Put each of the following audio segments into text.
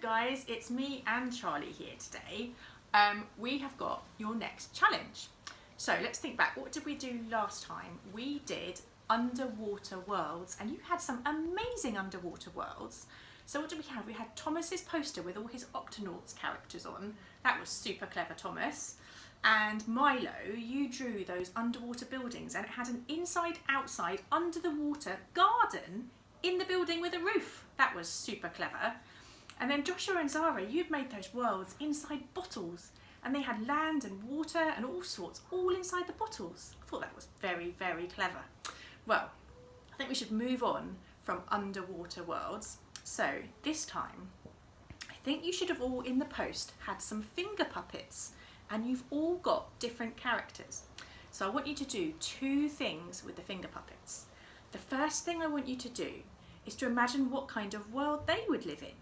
guys, it's me and Charlie here today. We have got your next challenge. So let's think back. What did we do last time? We did underwater worlds, and you had some amazing underwater worlds. So what did we have? We had Thomas's poster with all his Octonauts characters on. That was super clever, Thomas. And Milo, you drew those underwater buildings, and it had an inside-outside, under-the-water garden in the building with a roof. That was super clever. And then Joshua and Zara, you'd made those worlds inside bottles, and they had land and water and all sorts, all inside the bottles. I thought that was very, very clever. Well, I think we should move on from underwater worlds. So this time, I think you should have all in the post had some finger puppets, and you've all got different characters. So I want you to do two things with the finger puppets. The first thing I want you to do is to imagine what kind of world they would live in.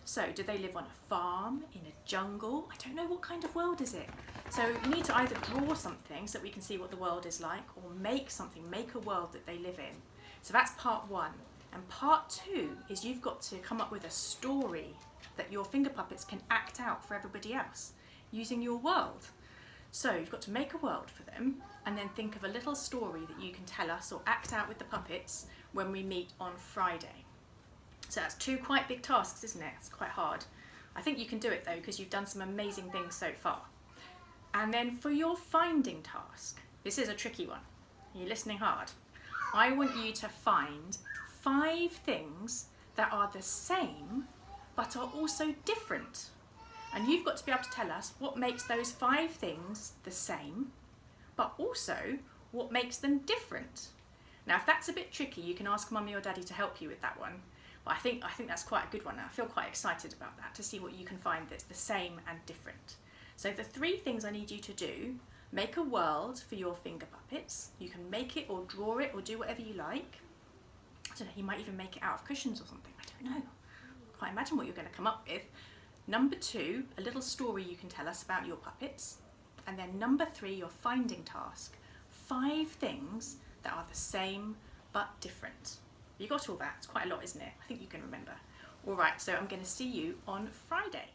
So do they live on a farm, in a jungle? I don't know, what kind of world is it? So you need to either draw something so that we can see what the world is like, or make something, make a world that they live in. So that's part one. And part two is you've got to come up with a story that your finger puppets can act out for everybody else using your world. So you've got to make a world for them and then think of a little story that you can tell us or act out with the puppets when we meet on Friday. So that's two quite big tasks, isn't it? It's quite hard. I think you can do it though, because you've done some amazing things so far. And then for your finding task, this is a tricky one. Are you listening hard? I want you to find 5 things that are the same but are also different. And you've got to be able to tell us what makes those 5 things the same, but also what makes them different. Now, if that's a bit tricky, you can ask Mummy or Daddy to help you with that one. But I think that's quite a good one. I feel quite excited about that, to see what you can find that's the same and different. So the 3 things I need you to do: make a world for your finger puppets. You can make it or draw it or do whatever you like. I don't know, you might even make it out of cushions or something. I don't know. Can't imagine what you're going to come up with. Number 2, a little story you can tell us about your puppets. And then number 3, your finding task. 5 things that are the same but different. You got all that? It's quite a lot, isn't it? I think you can remember. All right, so I'm going to see you on Friday.